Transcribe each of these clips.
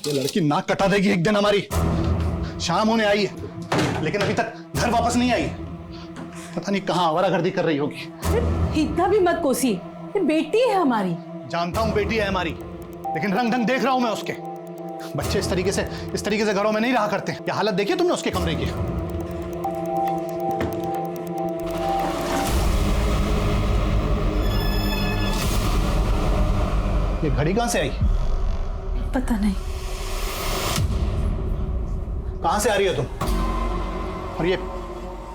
ये लड़की नाक कटा देगी एक दिन हमारी। शाम होने आई है लेकिन अभी तक घर वापस नहीं आई। पता नहीं कहाँ आवारागर्दी कर रही होगी। इतना भी मत कोसी, ये बेटी है हमारी। जानता हूँ बेटी है हमारी, लेकिन रंग ढंग देख रहा हूं मैं उसके। बच्चे इस तरीके से घरों में नहीं रहा करते। ये हालत देखी तुमने उसके कमरे की? ये घड़ी कहां से आई? पता नहीं। कहां से आ रही हो तुम? और ये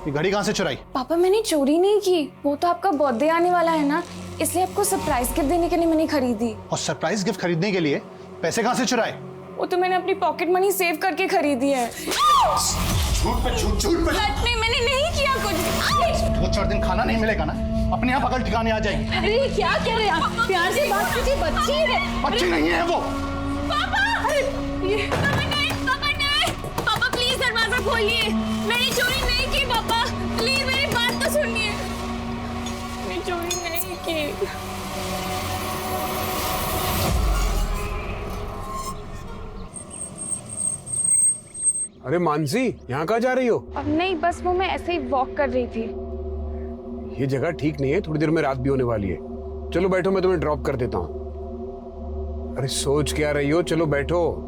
घड़ी कहां से चुराई? पापा मैंने चोरी नहीं की, वो तो आपका बर्थडे आने वाला है ना, इसलिए आपको सरप्राइज गिफ्ट देने के लिए मैंने खरीदी। और सरप्राइज गिफ्ट खरीदने के लिए पैसे कहां से चुराए? वो तो मैंने अपनी पॉकेट मनी सेव करके खरीदी है। झूठ पे झूठ पे। नहीं मैंने नहीं किया कुछ। 2-4 दिन खाना नहीं मिलेगा ना, अपने आप अकल ठिकाने आ जाएगी। अरे क्या कर रहे हैं आप? प्यार से बात कीजिए, बच्ची है। बच्ची नहीं है वो। पापा पापा प्लीज दरवाजा खोलिए। मैंने चोरी नहीं की पापा, प्लीज मेरी बात तो सुनिए। मैंने चोरी नहीं की। अरे मानसी, यहाँ कहाँ जा रही हो? अब नहीं, बस वो मैं ऐसे ही वॉक कर रही थी। ये जगह ठीक नहीं है, थोड़ी देर में रात भी होने वाली है। चलो बैठो, मैं तुम्हें ड्रॉप कर देता हूँ। अरे सोच क्या रही हो, चलो बैठो।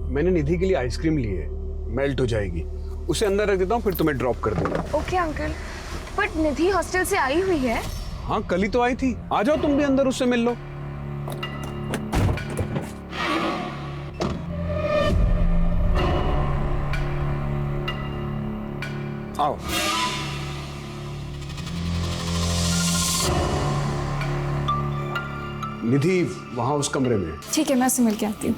मैंने निधि के लिए आइसक्रीम ली है, मेल्ट हो जाएगी। उसे अंदर रख देता हूँ, फिर तुम्हें ड्रॉप कर दूंगा। Okay uncle, but Nidhi hostel से आई हुई है। हाँ कल ही तो आई थी। आ जाओ तुम भी अंदर, उससे मिल लो। आओ। निधि वहां उस कमरे में। ठीक है, मैं उससे मिल के आती हूँ।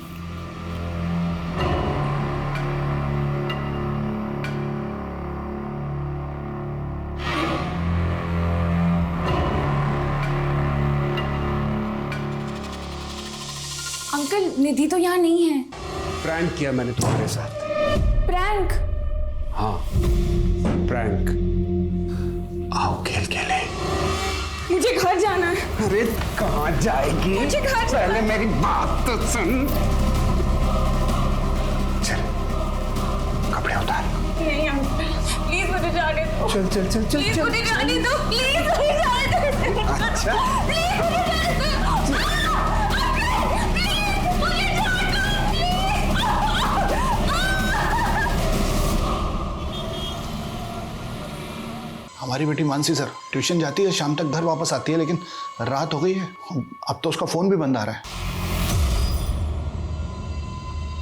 अंकल निधि तो यहाँ नहीं है। प्रैंक किया मैंने तुम्हारे साथ। प्रैंक? हाँ प्रैंक। आओ खेल खेले। मुझे घर जाना है। अरे कहाँ जाएगी? मुझे घर जाना है। पहले मेरी बात तो सुन। चल कपड़े उतार। नहीं अंकल, प्लीज मुझे जाने दो। चल चल चल चल प्लीज चल। मुझे जाने दो, प्लीज मुझे जाने दो। अच्छा प्लीज मुझे जाने दो। हमारी बेटी मानसी सर ट्यूशन जाती है, शाम तक घर वापस आती है, लेकिन रात हो गई है, अब तो उसका फोन भी बंद आ रहा है।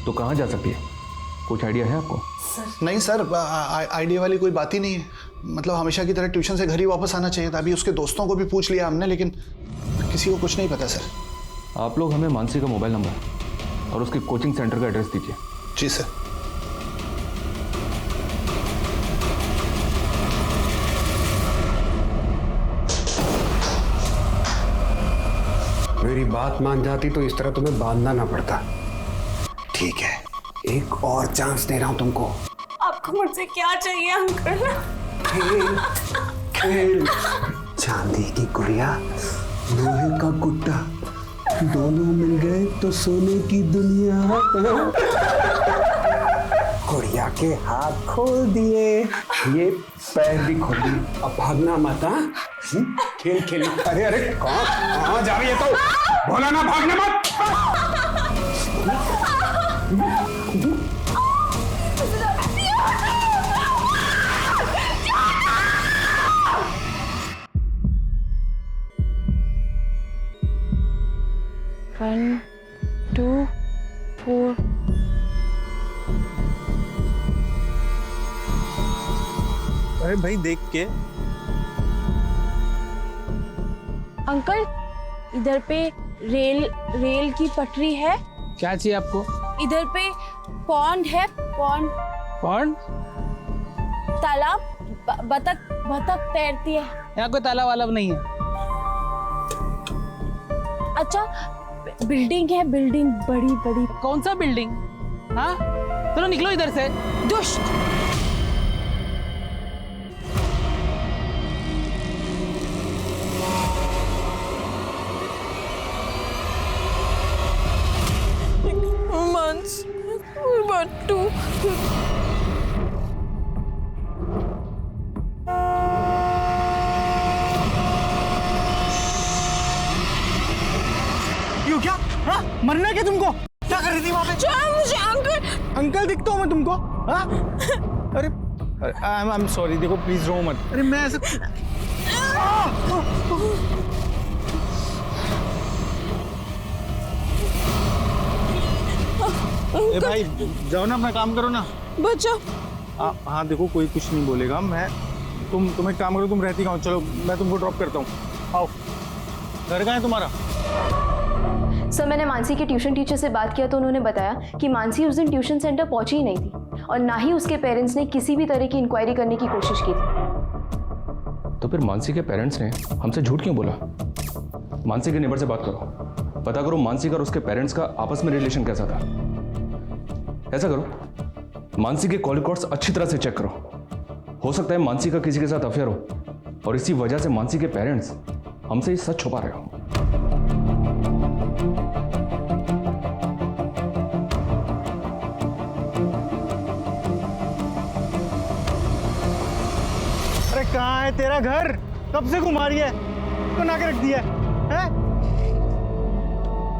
तो कहाँ जा सकती है? कुछ आइडिया है आपको? नहीं सर, आइडिया वाली कोई बात ही नहीं है। मतलब हमेशा की तरह ट्यूशन से घर ही वापस आना चाहिए था। अभी उसके दोस्तों को भी पूछ लिया हमने, लेकिन किसी को कुछ नहीं पता सर। आप लोग हमें मानसी का मोबाइल नंबर और उसके कोचिंग सेंटर का एड्रेस दीजिए। जी सर। मेरी बात मान जाती तो इस तरह तुम्हें बांधना ना पड़ता। ठीक है, एक और चांस दे रहा हूं तुमको। आपको मुझसे क्या चाहिए अंकल? खेल खेल। चांदी की गुड़िया, लोहे का गुड्डा, दोनों मिल गए तो सोने की दुनिया। गुड़िया के हाथ खोल दिए, ये पैर भी खोल दिए। अब भागना मत। हाँ खेल खेल। अरे अरे कहाँ जा रही है? तो बोला ना भागना मत। 1 2 4। अरे भाई देख के। अंकल इधर पे रेल की पटरी है। क्या चाहिए आपको? इधर पे पॉन्ड है। पॉन्ड? तालाब, बतख तैरती है। यहाँ कोई तालाब वालाब नहीं है। अच्छा बिल्डिंग है, बिल्डिंग बड़ी बड़ी। कौन सा बिल्डिंग? हाँ चलो निकलो इधर से। दुष्ट। मांस बट्टू। क्यों क्या? हाँ मरना क्या तुमको? क्या कर रही थी वहाँ पे? मुझे अंकल अंकल दिखता हूँ मैं तुमको? हाँ? अरे आई एम सॉरी, देखो प्लीज रो मत। अरे मैं ऐसे ए भाई जाओ ना, अपना काम करो ना। बचाओ। हाँ देखो कोई कुछ नहीं बोलेगा। मैं तुम एक काम करो, तुम रहती कहाँ हो? चलो मैं तुमको ड्रॉप करता हूँ, आओ। घर कहाँ है तुम्हारा? सर मैंने मानसी के ट्यूशन टीचर से बात किया तो उन्होंने बताया कि मानसी उस दिन ट्यूशन सेंटर पहुंची ही नहीं थी और ना ही उसके पेरेंट्स ने किसी भी तरह की इंक्वायरी करने की कोशिश की थी। तो फिर मानसी के पेरेंट्स ने हमसे झूठ क्यों बोला? मानसी के नेबर से बात करो, पता करो मानसी का और उसके पेरेंट्स का आपस में रिलेशन कैसा था। ऐसा करो, मानसी के कॉल रिकॉर्ड्स अच्छी तरह से चेक करो। हो सकता है मानसी का किसी के साथ अफेयर हो और इसी वजह से मानसी के पेरेंट्स हमसे ये सच छुपा रहे हो। अरे कहाँ है तेरा घर? कब से घुमा रही है? बना के रख दिया है?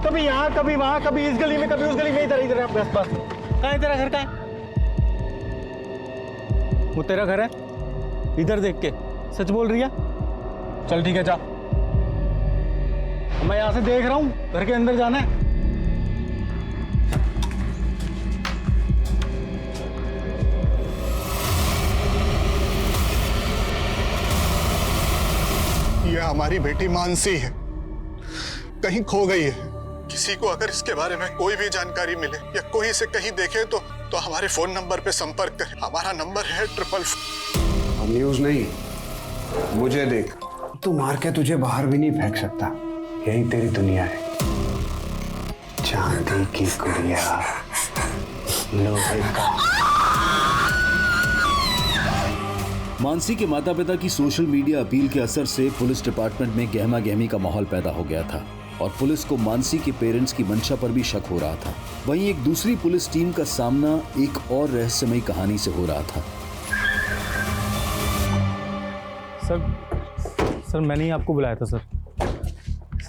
कभी यहाँ कभी वहां, कभी इस गली में कभी उस गली में, इधर इधर बस बस। कहाँ है तेरा घर? कहाँ है वो? तेरा घर है इधर देख के सच बोल रही है? चल ठीक है जा, मैं यहाँ से देख रहा हूँ, घर के अंदर जाना है। ये हमारी बेटी मानसी है, कहीं खो गई है। किसी को अगर इसके बारे में कोई भी जानकारी मिले या कोई इसे कहीं देखे तो हमारे फोन नंबर पे संपर्क करें। हमारा नंबर है 444। न्यूज नहीं, मुझे देख, तू मार के तुझे बाहर भी नहीं फेंक सकता। यही तेरी दुनिया है। चांदी की गुड़िया, लोहे का। मानसी के माता पिता की सोशल मीडिया अपील के असर से पुलिस डिपार्टमेंट में गहमा गहमी का माहौल पैदा हो गया था और पुलिस को मानसी के पेरेंट्स की मंशा पर भी शक हो रहा था। वहीं एक दूसरी पुलिस टीम का सामना एक और रहस्यमयी कहानी से हो रहा था। सर मैंने ही आपको बुलाया था सर।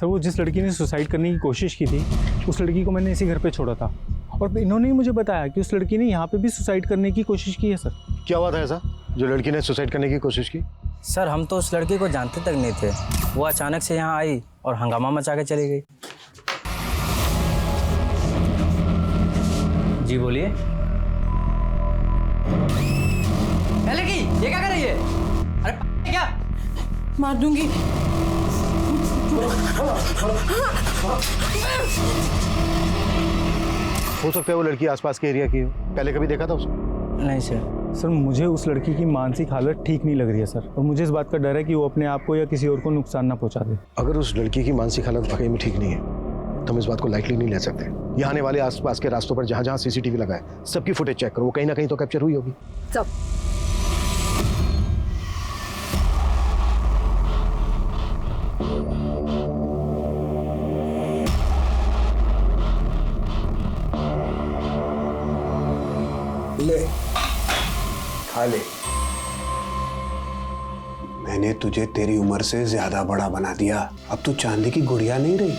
वो जिस लड़की ने सुसाइड करने की कोशिश की थी, उस लड़की को मैंने इसी घर पे छोड़ा था और इन्होंने ही मुझे बताया कि उस लड़की ने यहाँ पे भी सुसाइड करने की कोशिश की है। सर क्या हुआ था ऐसा जो लड़की ने सुसाइड करने की कोशिश की? सर हम तो उस लड़की को जानते तक नहीं थे, वो अचानक से यहाँ आई और हंगामा मचा के चली गई। जी बोलिए। लड़की ये क्या कर रही है? अरे क्या मार दूंगी। हो सकता है वो लड़की आसपास के एरिया की हो। पहले कभी देखा था उसको? नहीं सर मुझे उस लड़की की मानसिक हालत ठीक नहीं लग रही है सर, और मुझे इस बात का डर है कि वो अपने आप को या किसी और को नुकसान ना पहुंचा दे। अगर उस लड़की की मानसिक हालत वाकई में ठीक नहीं है तो हम इस बात को लाइटली नहीं ले सकते। यहाँ आने वाले आसपास के रास्तों पर जहाँ जहाँ सीसीटीवी लगा है सबकी फुटेज चेक करो, वो कहीं ना कहीं तो कैप्चर हुई होगी। सब ले खा ले। मैंने तुझे तेरी उम्र से ज्यादा बड़ा बना दिया। अब तू चांदी की गुड़िया नहीं रही,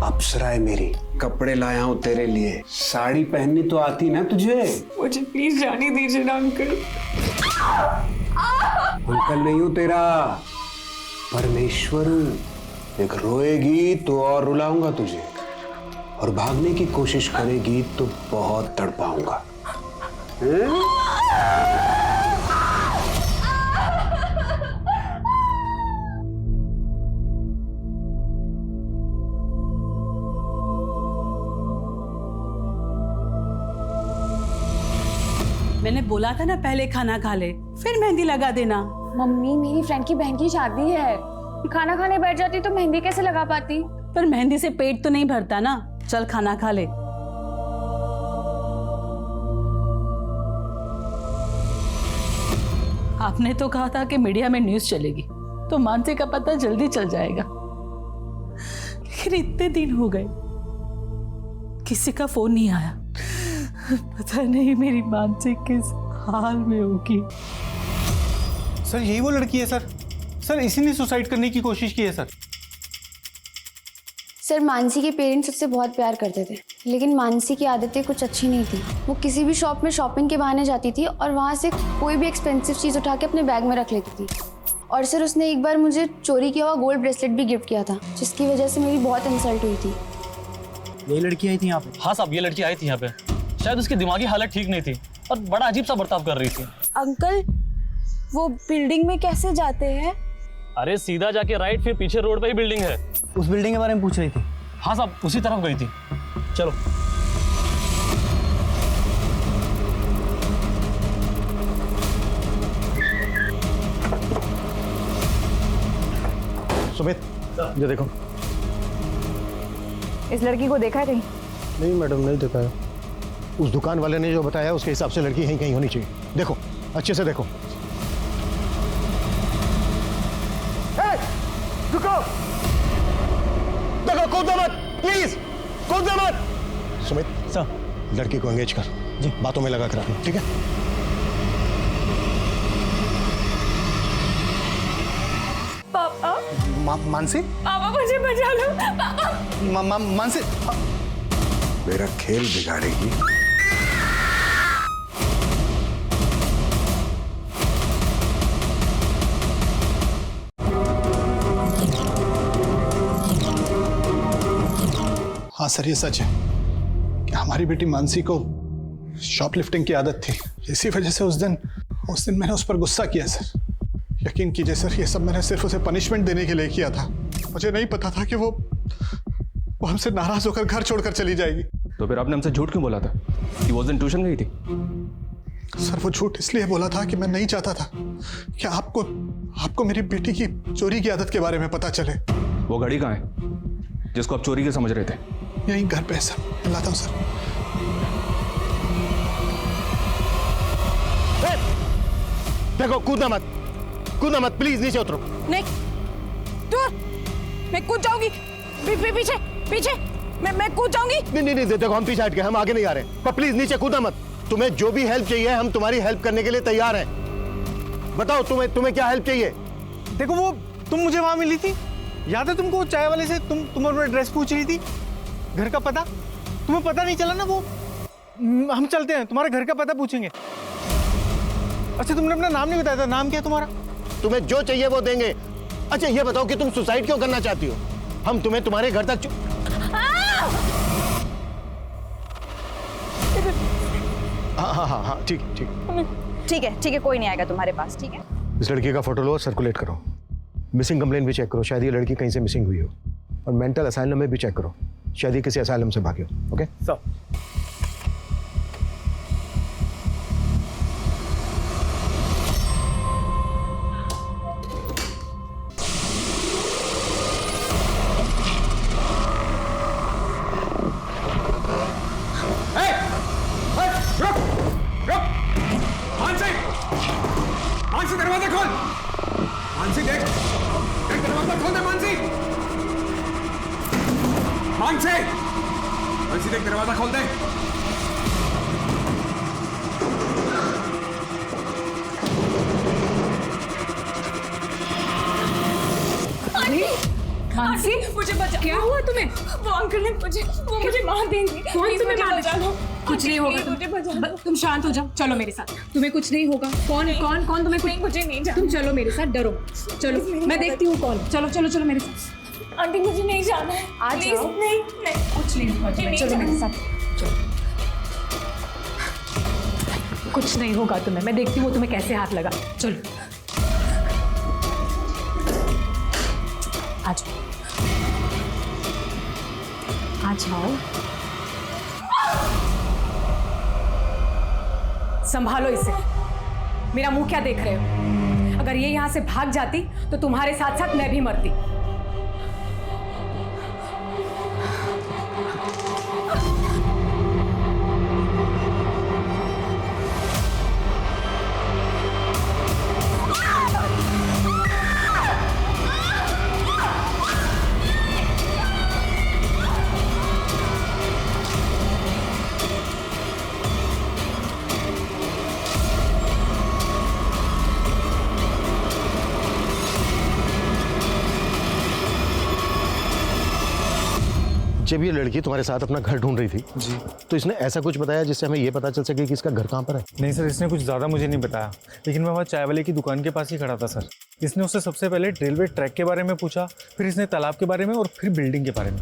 अप्सरा है मेरी। कपड़े लाया हूं तेरे लिए, साड़ी पहननी तो आती ना तुझे। मुझे प्लीज जाने दीजिए ना अंकल। अंकल नहीं हूं तेरा, परमेश्वर हूं। एक रोएगी तो और रुलाऊंगा तुझे, और भागने की कोशिश करेगी तो बहुत तड़पाऊंगा। मैंने बोला था ना पहले खाना खा ले फिर मेहंदी लगा देना। मम्मी मेरी फ्रेंड की बहन की शादी है, खाना खाने बैठ जाती तो मेहंदी कैसे लगा पाती? पर मेहंदी से पेट तो नहीं भरता ना। चल खाना खा ले। आपने तो कहा था कि मीडिया में न्यूज़ चलेगी तो मानसी का पता जल्दी चल जाएगा, लेकिन इतने दिन हो गए किसी का फोन नहीं आया। पता नहीं मेरी मानसी किस हाल में होगी। सर यही वो लड़की है सर। सर इसी ने सुसाइड करने की कोशिश की है सर। सर मानसी के पेरेंट्स उससे बहुत प्यार करते थे, लेकिन मानसी की आदतें कुछ अच्छी नहीं थी। वो किसी भी शॉप में शॉपिंग के बहाने जाती थी और वहाँ से कोई भी एक्सपेंसिव चीज़ उठा के अपने बैग में रख लेती थी। और सर उसने एक बार मुझे चोरी किया हुआ गोल्ड ब्रेसलेट भी गिफ्ट किया था, जिसकी वजह से मेरी बहुत इंसल्ट हुई थी। यही लड़की आई थी यहाँ पे? हाँ साहब, ये लड़की आई थी यहाँ पे। शायद उसकी दिमागी हालत ठीक नहीं थी और बड़ा अजीब सा बर्ताव कर रही थी। अंकल वो बिल्डिंग में कैसे जाते हैं? अरे सीधा जाके राइट, फिर पीछे रोड पे ही बिल्डिंग है। उस बिल्डिंग के बारे में पूछ रही थी? हाँ साहब, उसी तरफ गई थी। चलो। सुमित, ये देखो। इस लड़की को देखा है कहीं? नहीं मैडम, नहीं देखा है। उस दुकान वाले ने जो बताया उसके हिसाब से लड़की यहीं कहीं होनी चाहिए। देखो, अच्छे से देखो। रुको, देखो, कूदो मत, प्लीज कूदो मत। सुमित सर, लड़की को एंगेज कर जी, बातों में लगा कर रखना, ठीक है? पापा, मानसी, पापा मुझे बचा लो पापा। मानसी मेरा खेल बिगाड़ेगी। हाँ सर, ये सच है कि हमारी बेटी मानसी को शॉपलिफ्टिंग की आदत थी। इसी वजह से उस दिन मैंने उस पर गुस्सा किया सर। यकीन कीजिए सर, ये सब मैंने सिर्फ उसे पनिशमेंट देने के लिए किया था। मुझे नहीं पता था कि वो हमसे नाराज होकर घर छोड़कर चली जाएगी। तो फिर आपने हमसे झूठ क्यों बोला था कि वो उस दिन ट्यूशन गई थी? सर वो झूठ इसलिए बोला था कि मैं नहीं चाहता था कि आपको मेरी बेटी की चोरी की आदत के बारे में पता चले। वो घड़ी कहाँ है जिसको आप चोरी के समझ रहे थे? यहीं घर पे है सर, लाता हूँ सर। देखो, कूदना मत, प्लीज नीचे उतरो। नहीं, दूर, मैं कूद जाऊंगी। पीछे पीछे, मैं कूद जाऊंगी। नहीं, देखो, हम पीछे हट गए, हम आगे नहीं आ रहे, पर प्लीज नीचे कूदना मत। तुम्हें जो भी हेल्प चाहिए हम तुम्हारी हेल्प करने के लिए तैयार हैं। बताओ तुम्हें क्या हेल्प चाहिए? देखो, वो तुम मुझे वहां मिली थी, याद है तुमको? चाय वाले से तुम अपना एड्रेस पूछ रही थी, घर का पता। तुम्हें पता नहीं चला ना? वो हम चलते हैं, तुम्हारे घर का पता पूछेंगे। अच्छा, तुमने अपना नाम नहीं बताया था, नाम क्या है तुम्हारा? तुम्हें जो चाहिए वो देंगे। अच्छा ये बताओ कि तुम सुसाइड क्यों करना चाहती हो? हम तुम्हें तुम्हारे घर तक हाँ, ठीक है, कोई नहीं आएगा तुम्हारे पास, ठीक है? इस लड़की का फोटो लो, सर्कुलेट करो। मिसिंग कंप्लेंट भी चेक करो, शायद ये लड़की कहीं से मिसिंग हुई हो। और मेंटल असाइलम में भी चेक करो, शायद ये किसी असाइलम से भागी हो। Okay sir. मानसी, दरवाजा खोल। मानसी, देख, दरवाजा खोल दे। मानसी, देख, दरवाजा खोल दे। मानसी, मुझे बचा। क्या हुआ तुम्हें? वो अंकल ने मुझे मार देंगे। कौन तुम्हें मार देगा? कुछ नहीं होगा, तुम शांत हो जाओ। चलो मेरे साथ, तुम्हें कुछ नहीं होगा। कौन तुम्हें कुछ? मुझे नहीं जाना। तुम चलो मेरे साथ, डरो। चलो मैं देखती हूँ कौन। चलो मेरे साथ। आंटी मुझे नहीं जाना है, आज नहीं, कुछ नहीं होगा। चलो मेरे साथ, कुछ नहीं होगा तुम्हें। मैं देखती हूँ तुम्हें कैसे हाथ लगा। चलो आ जाओ। संभालो इसे। मेरा मुंह क्या देख रहे हो? अगर ये यहां से भाग जाती तो तुम्हारे साथ साथ मैं भी मरती। जब ये लड़की तुम्हारे साथ अपना घर ढूंढ रही थी जी, तो इसने ऐसा कुछ बताया जिससे हमें ये पता चल सके कि इसका घर कहाँ पर है? नहीं सर, इसने कुछ ज़्यादा मुझे नहीं बताया, लेकिन मैं वहाँ चाय वाले की दुकान के पास ही खड़ा था सर। इसने उससे सबसे पहले रेलवे ट्रैक के बारे में पूछा, फिर इसने तालाब के बारे में और फिर बिल्डिंग के बारे में।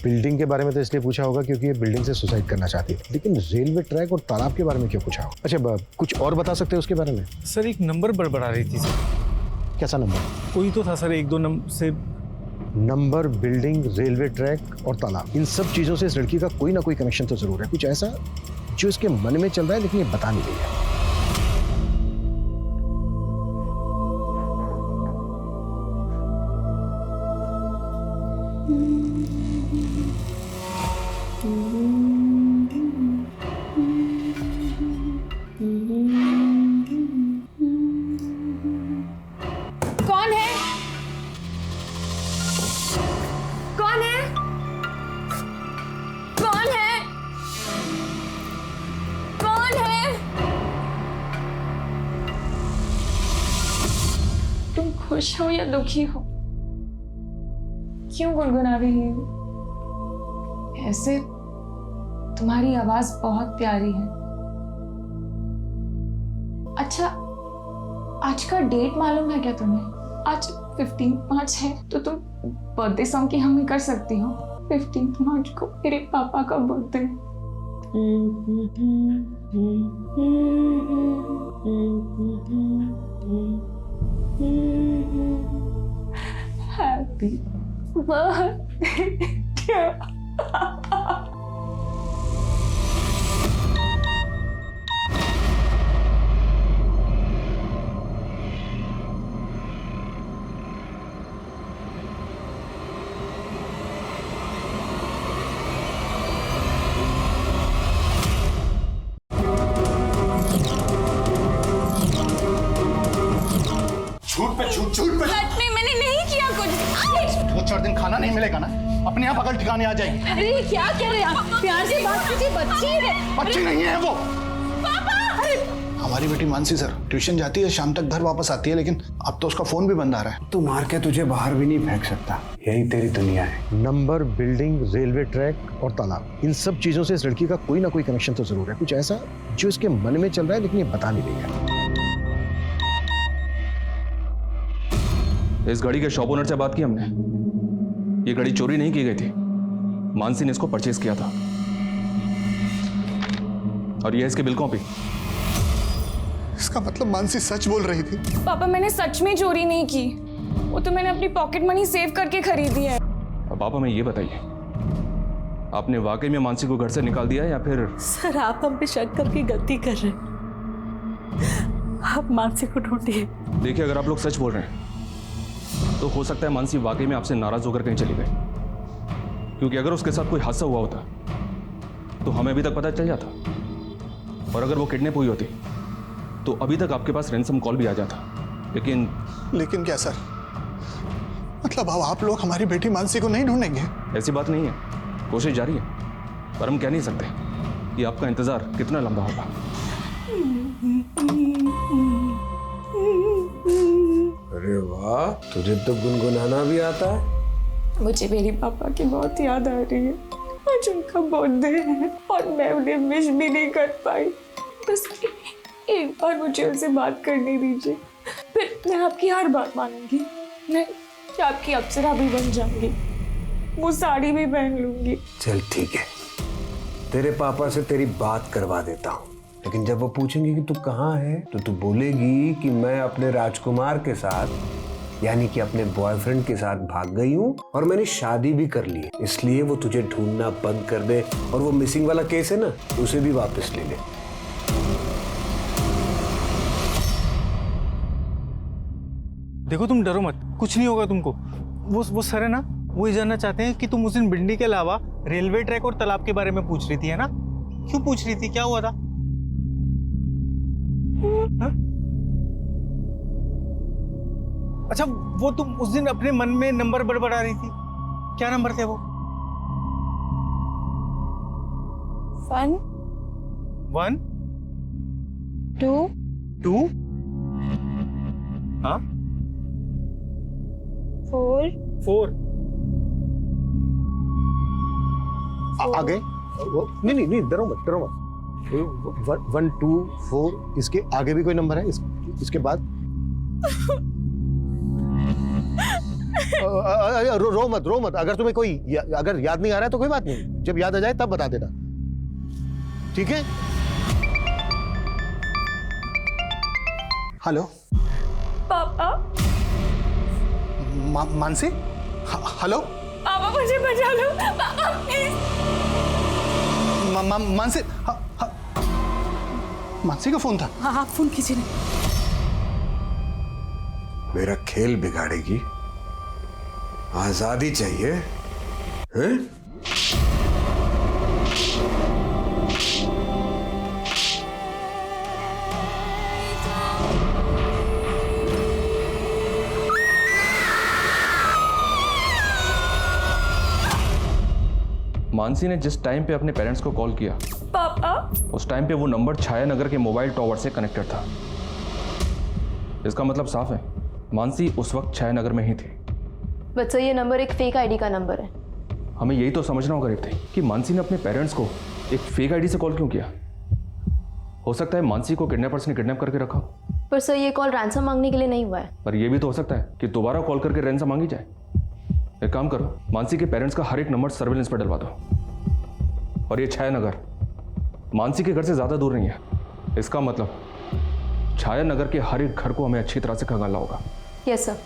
बिल्डिंग के बारे में तो इसलिए पूछा होगा क्योंकि ये बिल्डिंग से सुसाइड करना चाहती है, लेकिन रेलवे ट्रैक और तालाब के बारे में क्यों पूछा? अच्छा, कुछ और बता सकते हैं उसके बारे में? सर एक नंबर बड़बड़ा रही थी सर। कैसा नंबर? कोई तो था सर, 1-2 नंबर से। नंबर, बिल्डिंग, रेलवे ट्रैक और तालाब, इन सब चीजों से इस लड़की का कोई ना कोई कनेक्शन तो जरूर है, कुछ ऐसा जो इसके मन में चल रहा है लेकिन ये बता नहीं रही है। कौन है? कौन है? कौन है? कौन है? तुम खुश हो या दुखी हो? क्यों गुनगुना रही हो? ऐसे तुम्हारी आवाज बहुत प्यारी है। अच्छा, आज का डेट मालूम है क्या तुम्हें? आज 15 मार्च है, तो तुम बर्थडे सॉन्ग की हमें कर सकती हो। 15 मार्च को मेरे पापा का बर्थडे। Happy birthday. झूठ पे सच में मैंने नहीं किया कुछ। 2-4 दिन खाना नहीं मिलेगा ना, अपने आप अकल ठिकाने आ जाएगी। अरे क्या कह रहे हैं आप? प्यार से बात कीजिए, बच्ची है। बच्ची नहीं है वो। पापा! अरे हमारी बेटी मानसी सर ट्यूशन जाती है, शाम तक घर वापस आती है, लेकिन अब तो उसका फोन भी बंद आ रहा है। तू मार के तुझे बाहर भी नहीं फेंक सकता, यही तेरी दुनिया है। नंबर, बिल्डिंग, रेलवे ट्रैक और तालाब, इन सब चीजों से इस लड़की का कोई ना कोई कनेक्शन तो जरूर है, कुछ ऐसा जो इसके मन में चल रहा है लेकिन ये बता नहीं रही है। इस गाड़ी के शॉप ओनर से बात की हमने। ये गाड़ी चोरी नहीं की गई थी, मानसी ने इसको परचेज किया था। और ये इसकी बिल कॉपी। इसका मतलब मानसी सच बोल रही थी। पापा, मैंने सच में चोरी नहीं की, वो तो मैंने अपनी पॉकेट मनी सेव करके खरीदी है। अब आप हमें ये बताइए, आपने वाकई में मानसी को घर से निकाल दिया या फिर? सर, आप हम पे शक करके गलती कर रहे हैं। आप मानसी को ढूंढिए। देखिए, अगर आप लोग सच बोल रहे हैं तो हो सकता है मानसी वाकई में आपसे नाराज होकर कहीं चली गई, क्योंकि अगर उसके साथ कोई हादसा हुआ होता तो हमें अभी तक पता चल जाता, और अगर वो किडनैप हुई होती तो अभी तक आपके पास रैंसम कॉल भी आ जाता। लेकिन क्या सर? मतलब अब आप लोग हमारी बेटी मानसी को नहीं ढूंढेंगे? ऐसी बात नहीं है, कोशिश जारी है, पर हम कह नहीं सकते कि आपका इंतजार कितना लंबा होगा। अरे वाह, तुझे तो गुनगुनाना भी आता है। मुझे मेरे पापा की बहुत याद आ रही है। आज उनका बर्थडे है और मैं उन्हें विश भी नहीं कर पाई। बस एक बार मुझे उनसे बात करने दीजिए, फिर मैं आपकी हर बात मानूंगी। मैं आपकी अप्सरा भी बन जाऊंगी, वो साड़ी भी पहन लूंगी। चल ठीक है, तेरे पापा से तेरी बात करवा देता हूँ, लेकिन जब वो पूछेंगे कि तू कहाँ है तो तू बोलेगी कि मैं अपने राजकुमार के साथ, यानी कि अपने बॉयफ्रेंड के साथ भाग गई हूँ और मैंने शादी भी कर ली है, इसलिए वो तुझे ढूंढना बंद कर दे और वो मिसिंग वाला केस है ना, उसे भी वापस ले ले। देखो तुम डरो मत, कुछ नहीं होगा तुमको। वो सर है ना, वो ये जानना चाहते हैं कि तुम उस दिन बिल्डिंग के अलावा रेलवे ट्रैक और तालाब के बारे में पूछ रही थी, है ना? क्यों पूछ रही थी, क्या हुआ था? हा? अच्छा, वो तुम उस दिन अपने मन में नंबर बड़बड़ा रही थी, क्या नंबर थे वो? 1 1 2 हाँ 4 4 आ गए नहीं डरो मत 1 2 4 इसके आगे भी कोई नंबर है इसके बाद रो मत अगर तुम्हें कोई अगर याद नहीं आ रहा है तो कोई बात नहीं, जब याद आ जाए तब बता देना, ठीक है? हेलो पापा मानसी, हेलो पापा मुझे बचा लो पापा प्लीज। मानसी, मानसी का फोन था। हाँ आप फोन कीजिए। मेरा खेल बिगाड़ेगी, आजादी चाहिए हैं? मानसी ने जिस टाइम पे अपने पेरेंट्स को कॉल किया पापा उस टाइम पे वो नंबर छाया नगर के मोबाइल टॉवर से कनेक्टेड था। इसका मतलब साफ है मानसी उस वक्त छाया नगर में ही थी। बट सर ये नंबर एक फेक आईडी का नंबर है। हमें यही तो समझना होगा रेवती कि मानसी ने अपने पेरेंट्स को एक फेक आईडी से कॉल क्यों किया। हो सकता है मानसी को किडनैपर्स ने किडनैप करके रखा। पर सर ये कॉल रैंसम मांगने के लिए नहीं हुआ है। पर यह भी तो हो सकता है कि दोबारा कॉल करके रैंसम मांगी जाए। एक काम करो, मानसी के पेरेंट्स का हर एक नंबर सर्विलेंस पर डलवा दो। और ये छाया नगर मानसी के घर से ज्यादा दूर नहीं है। इसका मतलब छाया नगर के हर एक घर को हमें अच्छी तरह से खंगालना होगा। Yes sir.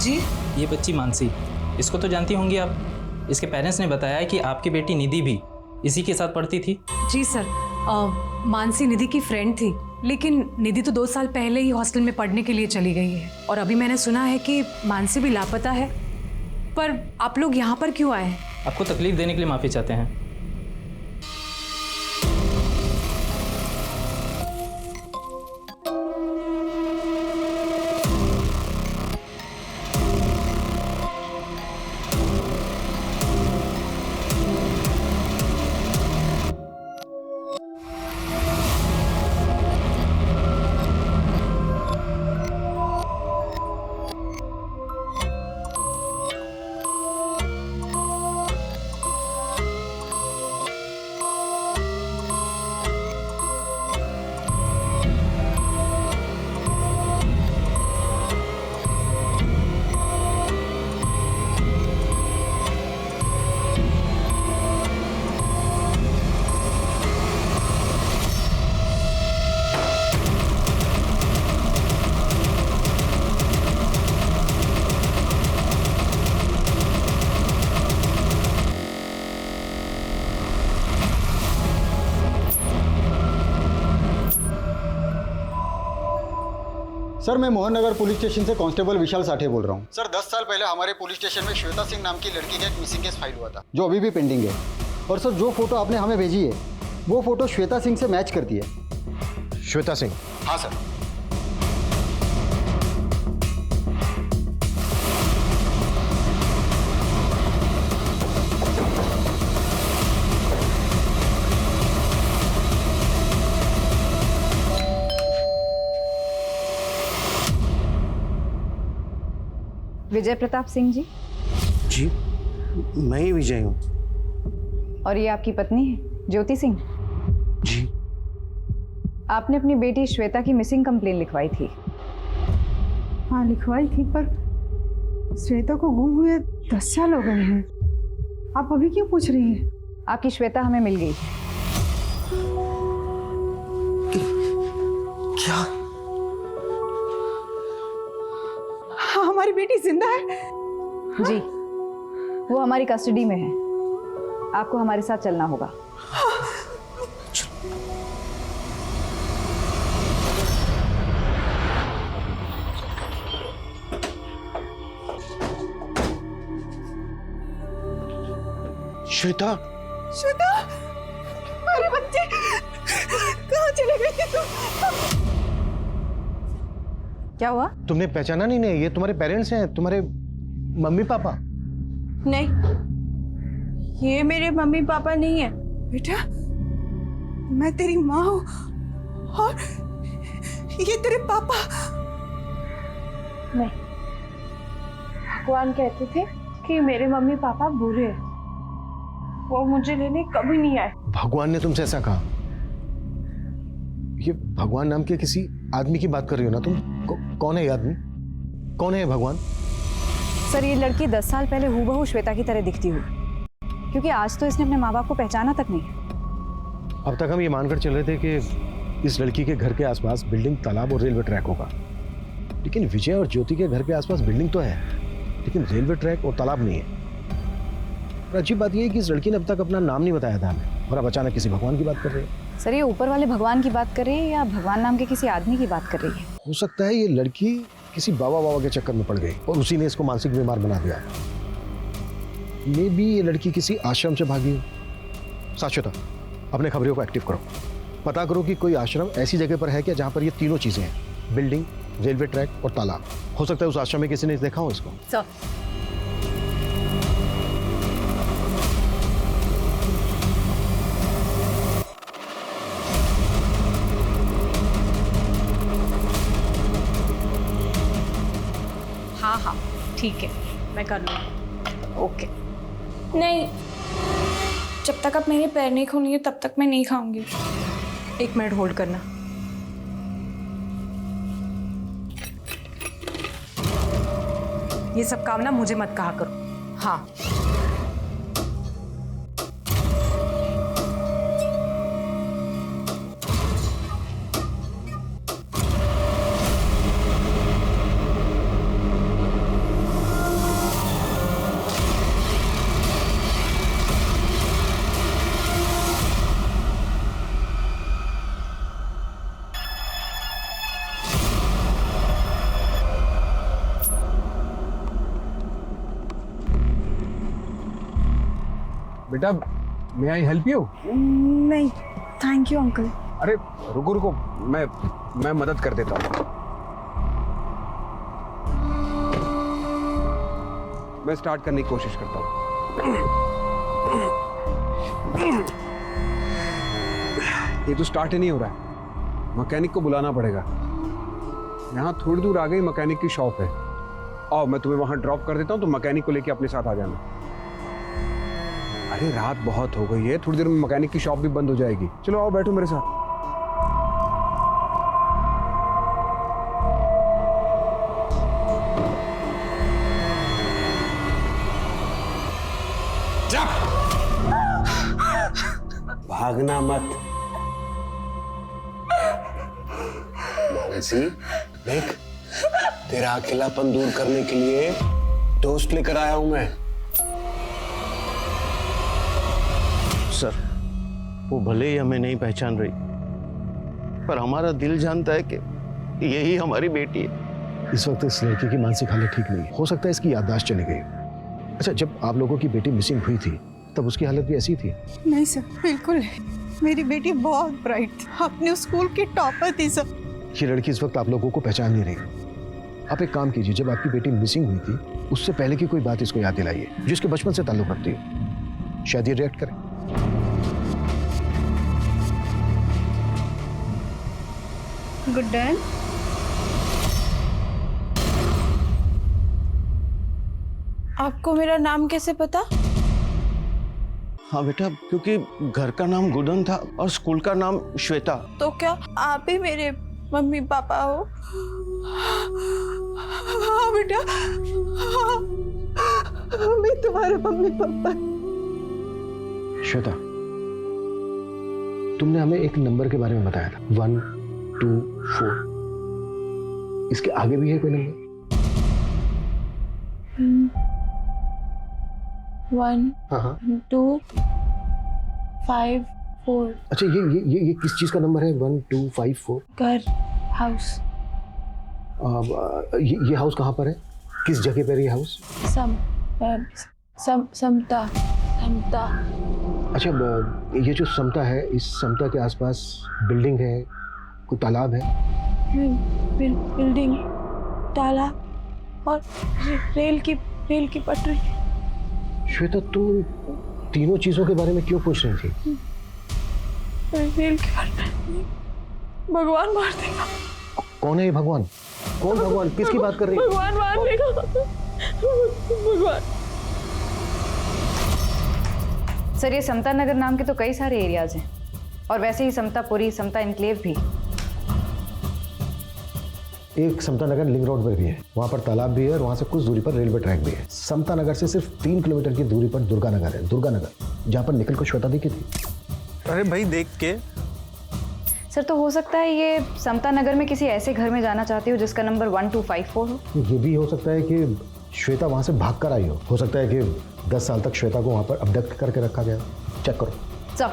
जी ये बच्ची मानसी, इसको तो जानती होंगी आप। इसके पेरेंट्स ने बताया है कि आपकी बेटी निधि भी इसी के साथ पढ़ती थी। जी सर, मानसी निधि की फ्रेंड थी, लेकिन निधि तो 2 साल पहले ही हॉस्टल में पढ़ने के लिए चली गई है और अभी मैंने सुना है कि मानसी भी लापता है। पर आप लोग यहाँ पर क्यों आए हैं? आपको तकलीफ देने के लिए माफ़ी चाहते हैं। सर मैं मोहन नगर पुलिस स्टेशन से कांस्टेबल विशाल साठे बोल रहा हूँ। सर 10 साल पहले हमारे पुलिस स्टेशन में श्वेता सिंह नाम की लड़की का एक मिसिंग केस फाइल हुआ था, जो अभी भी पेंडिंग है। और सर जो फोटो आपने हमें भेजी है वो फोटो श्वेता सिंह से मैच करती है। श्वेता सिंह? हाँ सर। विजय प्रताप सिंह जी? जी मैं ही विजय हूँ। और ये आपकी पत्नी है ज्योति सिंह? जी। आपने अपनी बेटी श्वेता की मिसिंग कंप्लेन लिखवाई थी। हाँ लिखवाई थी, पर श्वेता को गुम हुए 10 साल हो गए हैं। आप अभी क्यों पूछ रही हैं? आपकी श्वेता हमें मिल गई। क्या? हाँ, हमारी बेटी जिंदा है? जी, वो हमारी कस्टडी में है। आपको हमारे साथ चलना होगा। श्वेता? श्वेता? क्या हुआ? तुमने पहचाना नहीं? नहीं, ये तुम्हारे पेरेंट्स हैं, तुम्हारे मम्मी पापा। नहीं, ये मेरे मम्मी पापा नहीं है। बेटा, मैं तेरी माँ हूँ और ये तेरे पापा। नहीं, भगवान कहते थे कि मेरे मम्मी पापा बुरे हैं, वो मुझे लेने कभी नहीं आए। भगवान ने तुमसे ऐसा कहा? ये भगवान नाम के किसी आदमी की बात कर रही हो ना तुम? कौन है ये आदमी? कौन है ये भगवान? सर, ये लड़की 10 साल पहले हूबहू श्वेता की तरह दिखती हुई, क्योंकि आज तो इसने अपने माँ बाप को पहचाना तक नहीं। अब तक हम ये मानकर चल रहे थे कि इस लड़की के घर के आसपास बिल्डिंग, तालाब और रेलवे ट्रैक होगा, लेकिन विजय और ज्योति के घर के आसपास बिल्डिंग तो है, लेकिन रेलवे ट्रैक और तालाब नहीं है। और अजीब बात यह है कि इस लड़की ने अब तक अपना नाम नहीं बताया था हमें, और अब अचानक किसी भगवान की बात कर रही है। सर, ये ऊपर वाले भगवान की बात कर रही है या भगवान नाम के किसी आदमी की बात कर रही है? हो सकता है ये लड़की किसी बाबा के चक्कर में पड़ गई और उसी ने इसको मानसिक बीमार बना दिया। मे बी ये लड़की किसी आश्रम से भागी हो। साक्षता, अपने खबरों को एक्टिव करो, पता करो कि कोई आश्रम ऐसी जगह पर है क्या जहां पर ये तीनों चीजें हैं, बिल्डिंग, रेलवे ट्रैक और तालाब। हो सकता है उस आश्रम में किसी ने देखा हो इसको। सर, हाँ, ठीक है, मैं कर लूँगी। ओके। नहीं, जब तक आप मेरे पैर नहीं खोलेंगे तब तक मैं नहीं खाऊंगी। 1 मिनट होल्ड करना। ये सब काम ना मुझे मत कहा करो। हाँ, बेटा, मे आई हेल्प यू? नहीं, थैंक यू अंकल। अरे रुको रुको, मैं मदद कर देता हूँ। मैं स्टार्ट करने की कोशिश करता हूँ। ये तो स्टार्ट ही नहीं हो रहा है, मैकेनिक को बुलाना पड़ेगा। यहाँ थोड़ी दूर आगे मैकेनिक की शॉप है। आओ, मैं तुम्हें वहां ड्रॉप कर देता हूँ, तो मैकेनिक को लेके अपने साथ आ जाना। अरे रात बहुत हो गई है, थोड़ी देर में मैकेनिक की शॉप भी बंद हो जाएगी। चलो आओ, बैठो मेरे साथ। भागना मत। मानसी, देख, तेरा अकेलापन दूर करने के लिए दोस्त लेकर आया हूं मैं। सर, वो भले ही हमें नहीं पहचान रही, पर हमारा दिल जानता है कि यही हमारी बेटी है। इस वक्त इस लड़की की मानसिक हालत ठीक नहीं है। हो सकता है इसकी याददाश्त चली गई। अच्छा, जब आप लोगों की बेटी मिसिंग हुई थी तब उसकी हालत भी ऐसी थी? नहीं सर, बिल्कुल नहीं। मेरी बेटी बहुत ब्राइट थी, अपने स्कूल की टॉपर थी सर। ये लड़की इस वक्त आप लोगों को पहचान नहीं रही। आप एक काम कीजिए, जब आपकी बेटी मिसिंग हुई थी उससे पहले की कोई बात इसको याद दिलाइए जो इसके बचपन से ताल्लुक रखती हो। शायद ये रिएक्ट करे। Good dad. आपको मेरा नाम कैसे पता? हाँ बेटा, क्योंकि घर का नाम गुडन था और स्कूल का नाम श्वेता। तो क्या आप ही मेरे मम्मी पापा हो? हाँ बेटा, हाँ, मैं तुम्हारे मम्मी पापा। श्वेता, तुमने हमें एक नंबर के बारे में बताया था, 1 2 4। इसके आगे भी है कोई नंबर? 1 2 5 4। अच्छा, ये किस चीज का नंबर है? 1 2 5 4? घर, हाउस। ये हाउस कहाँ पर है? किस जगह पर है ये हाउस? समता। अच्छा, ये जो समता है, इस समता के आसपास बिल्डिंग है, कोई तालाब है? बिल्डिंग तालाब और रेल की पटरी। श्वेता, तुम तीनों चीजों के बारे में क्यों पूछ रही थी? रेल की पटरी, भगवान मार देगा। कौन है ये भगवान? कौन भगवान? किसकी बात कर रही है? भगवान मार देगा, भगवान। सर, ये समता नगर नाम के तो कई सारे एरियाज हैं, और वैसे ही समतापुरी, समता एनक्लेव भी। एक समता नगर लिंक रोड पर भी है, वहां पर तालाब भी है और वहां से कुछ दूरी पर रेलवे ट्रैक भी है। समता नगर से सिर्फ 3 किलोमीटर की दूरी पर दुर्गा नगर है, दुर्गा नगर, जहां पर निखिल को श्वेता दिखी थी। अरे भाई देख के। सर, तो हो सकता है ये समता नगर में किसी ऐसे घर में जाना चाहती हो जिसका नंबर 1254 हो। ये भी हो सकता है कि श्वेता वहां से भाग कर आई हो सकता है कि 10 साल तक श्वेता को वहां पर अबडक्ट करके रखा गया। चेक करो। चल।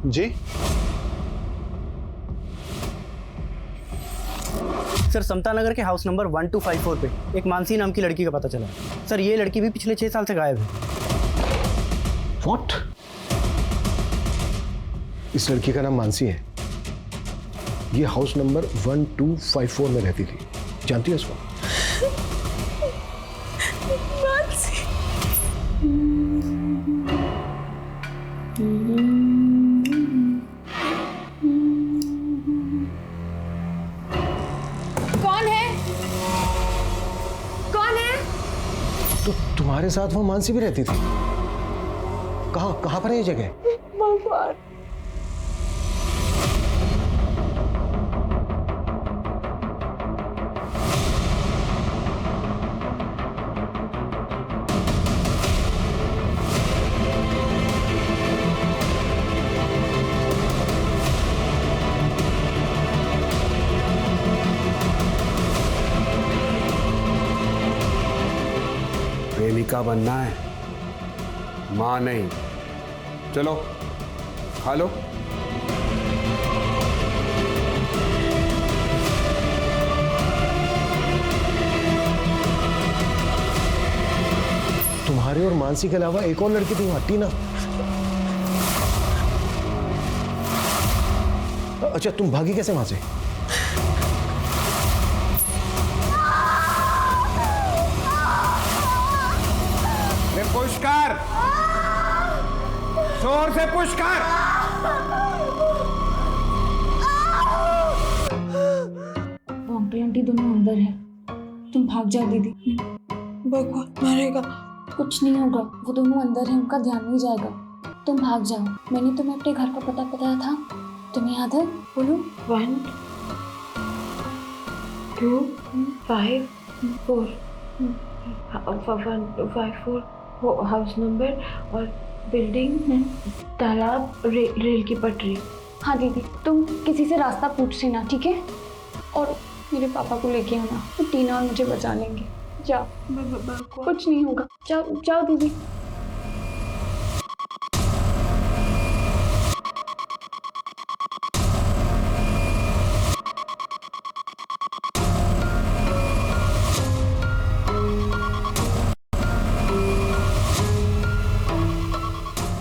जी सर, समता नगर के हाउस नंबर 1254 पे एक मानसी नाम की लड़की का पता चला। सर, ये लड़की भी पिछले 6 साल से गायब है। व्हाट? इस लड़की का नाम मानसी है। ये हाउस नंबर 1254 में रहती थी। जानती है उसको? मानसी। कौन है? कौन है? तो तुम्हारे साथ वो मानसी भी रहती थी? कहाँ पर है ये जगह? भगवान। प्रेमिका बनना है, मां नहीं। चलो खा लो। तुम्हारे और मानसी के अलावा एक और लड़की थी वहां, टीना। अच्छा, तुम भागी कैसे वहां से? पुश कर, जोर से पुश कर। वो अंकल आंटी दोनों अंदर हैं। तुम भाग जाओ दीदी। भगवान मारेगा। कुछ नहीं होगा, वो दोनों अंदर हैं, उनका ध्यान नहीं जाएगा। तुम भाग जाओ। मैंने तुम्हें अपने घर का पता बताया था, तुम्हें याद है? बोलो। 1 2 5 4 154 हाउस नंबर और बिल्डिंग, तालाब, रेल की पटरी। हाँ दीदी, तुम किसी से रास्ता पूछ लेना, ठीक है? और मेरे पापा को लेके आना, तो टीना और मुझे बचा लेंगे। जाओ। कुछ नहीं होगा, जाओ जाओ दीदी।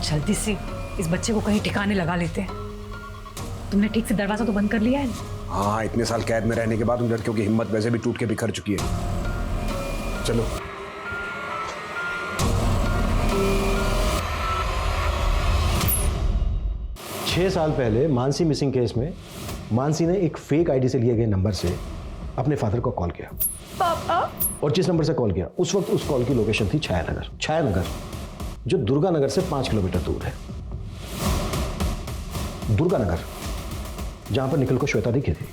जल्दी से इस बच्चे को कहीं ठिकाने लगा लेते हैं। तुमने ठीक से दरवाजा तो बंद कर लिया है? हाँ, इतने साल कैद में रहने के बाद उन लड़कियों की हिम्मत वैसे भी टूट के बिखर चुकी है। चलो। छह साल पहले मानसी मिसिंग केस में मानसी ने एक फेक आईडी से लिए गए नंबर से अपने फादर को कॉल किया। पापा। और जिस नंबर से कॉल किया उस वक्त उस कॉल की लोकेशन थी छायानगर, जो दुर्गा नगर से 5 किलोमीटर दूर है। दुर्गा नगर, जहां पर निखिल को श्वेता दिखी थी।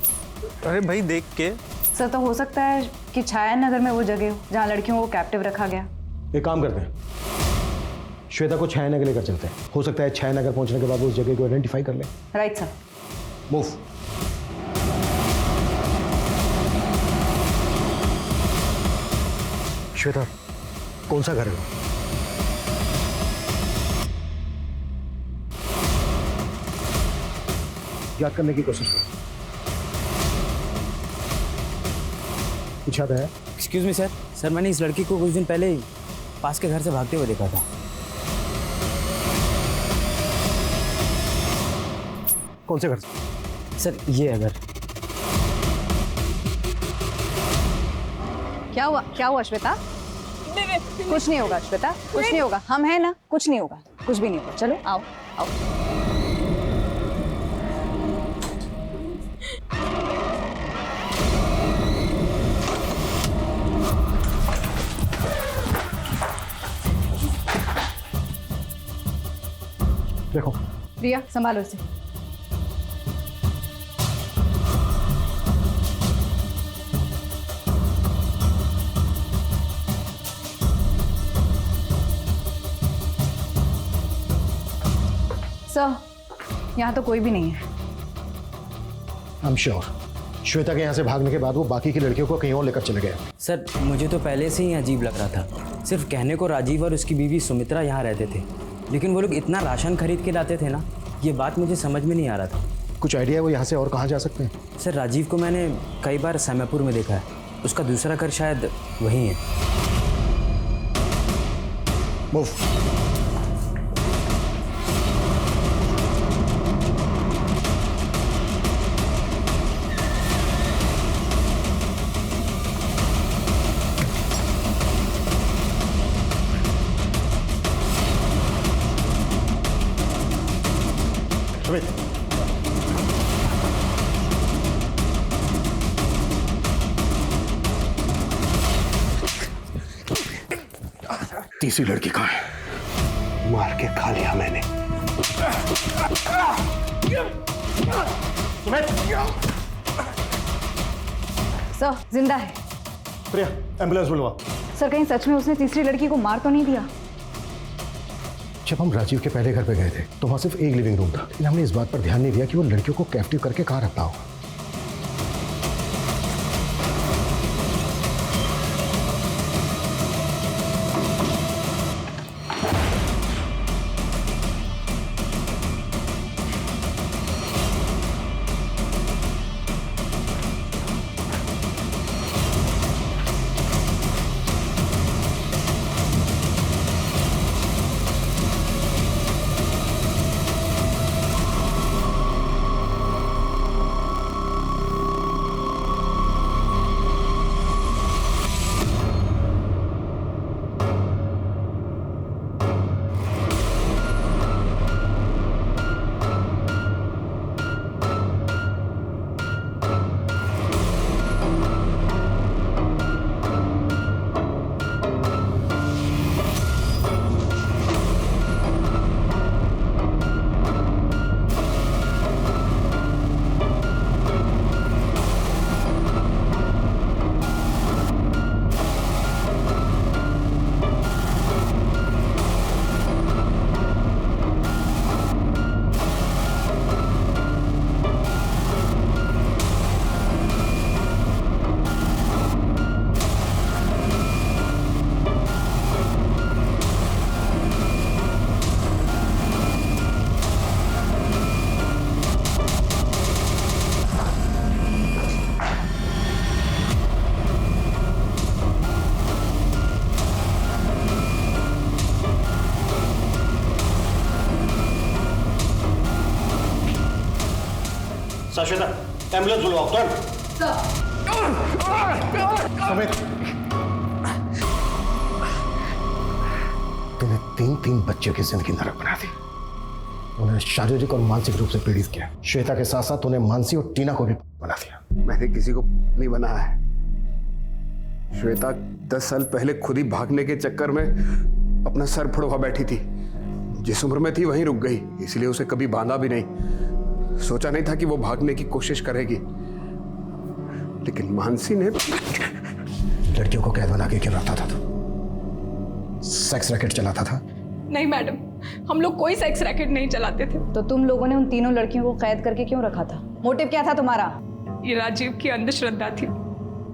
अरे भाई देख के। सर, तो हो सकता है कि छायानगर में वो जगह हो जहां लड़कियों को कैप्टिव रखा गया। एक काम करते हैं, श्वेता को छायानगर लेकर चलते हैं। हो सकता है छायानगर पहुंचने के बाद वो उस जगह को आइडेंटिफाई कर ले। Right sir. मूव। श्वेता, कौन सा घर है? याद करने की कोशिश करो। कुछ याद है? एक्सक्यूज मी सर, मैंने इस लड़की को कुछ दिन पहले ही पास के घर से भागते हुए देखा था। कौन से घर से? सर ये अगर क्या हुआ श्वेता? कुछ नहीं होगा श्वेता, कुछ नहीं होगा, हम हैं ना, कुछ नहीं होगा, कुछ भी नहीं होगा। चलो आओ आओ। देखो प्रिया संभालो इसे। सर यहाँ तो कोई भी नहीं है। आई एम श्योर श्वेता के यहाँ से भागने के बाद वो बाकी की लड़कियों को कहीं और लेकर चले गए। सर मुझे तो पहले से ही अजीब लग रहा था। सिर्फ कहने को राजीव और उसकी बीवी सुमित्रा यहाँ रहते थे, लेकिन वो लोग इतना राशन खरीद के लाते थे ना, ये बात मुझे समझ में नहीं आ रहा था। कुछ आइडिया है वो यहाँ से और कहाँ जा सकते हैं? सर राजीव को मैंने कई बार समयपुर में देखा है, उसका दूसरा घर शायद वहीं है। मूव। तीसरी लड़की कहाँ है? मार के खा लिया मैंने। सर जिंदा है। प्रिया एम्बुलेंस बुलवा। सर कहीं सच में उसने तीसरी लड़की को मार तो नहीं दिया? जब हम राजीव के पहले घर पे गए थे तो वहां सिर्फ एक लिविंग रूम था, लेकिन हमने इस बात पर ध्यान नहीं दिया कि वो लड़कियों को कैप्टिव करके कहाँ रखता होगा। श्वेता एम्बुलेंस बुलवाओ तुरंत। सुमित तूने तीन बच्चों की जिंदगी नरक बना दी। उन्हें शारीरिक और मानसिक रूप से पीड़ित किया। श्वेता के साथ साथ उन्हें मानसी और टीना को भी बना दिया। मैंने किसी को नहीं बनाया है। श्वेता 10 साल पहले खुद ही भागने के चक्कर में अपना सर फुड़वा बैठी थी। जिस उम्र में थी वहीं रुक गई, इसलिए उसे कभी बांधा भी नहीं। सोचा नहीं था कि वो भागने की कोशिश करेगी, लेकिन मानसी ने लड़कियों को कैद बना के क्यों रखता था? सेक्स रैकेट चलाता था? नहीं मैडम, हम लोग कोई सेक्स रैकेट नहीं चलाते थे। तो तुम लोगों ने उन तीनों लड़कियों को कैद करके क्यों रखा था? मोटिव क्या था तुम्हारा? ये राजीव की अंधश्रद्धा थी।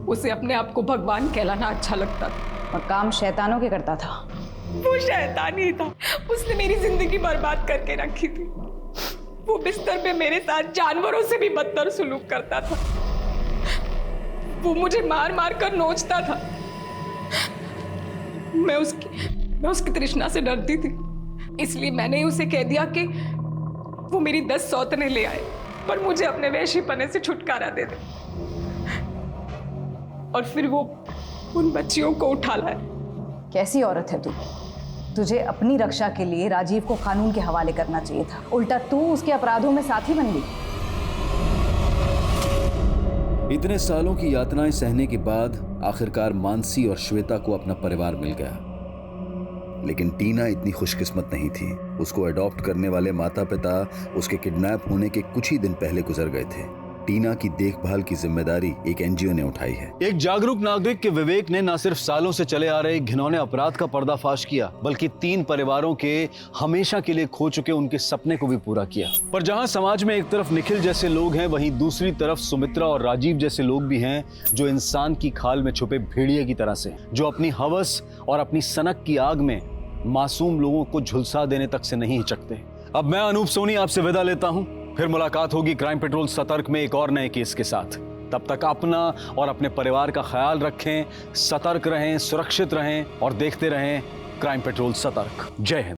उसे अपने आप को भगवान कहलाना अच्छा लगता था और काम शैतानों के करता था। वो शैतान ही था। उसने मेरी जिंदगी बर्बाद करके रखी थी। वो बिस्तर पे मेरे साथ जानवरों से भी बदतर सुलूक करता था। वो मुझे मार मार कर नोचता था। मैं उसकी तृष्णा से डरती थी, इसलिए मैंने उसे कह दिया कि वो मेरी 10 सौतने ले आए। पर मुझे अपने वैश्यपने से छुटकारा दे दे। और फिर वो उन बच्चियों को उठा लाए। कैसी औरत है तू? तुझे अपनी रक्षा के लिए राजीव को कानून के हवाले करना चाहिए था, उल्टा तू उसके अपराधों में साथी बन गई। इतने सालों की यातनाएं सहने के बाद आखिरकार मानसी और श्वेता को अपना परिवार मिल गया। लेकिन टीना इतनी खुशकिस्मत नहीं थी। उसको अडॉप्ट करने वाले माता पिता उसके किडनैप होने के कुछ ही दिन पहले गुजर गए थे। टीना की देखभाल की जिम्मेदारी एक एनजीओ ने उठाई है। एक जागरूक नागरिक के विवेक ने न सिर्फ सालों से चले आ रहे घिनौने अपराध का पर्दाफाश किया, बल्कि 3 परिवारों के हमेशा के लिए खो चुके उनके सपने को भी पूरा किया। पर जहां समाज में एक तरफ निखिल जैसे लोग हैं, वहीं दूसरी तरफ सुमित्रा और राजीव जैसे लोग भी हैं जो इंसान की खाल में छुपे भेड़िए की तरह से, जो अपनी हवस और अपनी सनक की आग में मासूम लोगों को झुलसा देने तक से नहीं हिचकते। अब मैं अनूप सोनी आपसे विदा लेता हूं। फिर मुलाकात होगी क्राइम पेट्रोल सतर्क में एक और नए केस के साथ। तब तक अपना और अपने परिवार का ख्याल रखें, सतर्क रहें, सुरक्षित रहें और देखते रहें क्राइम पेट्रोल सतर्क। जय हिंद।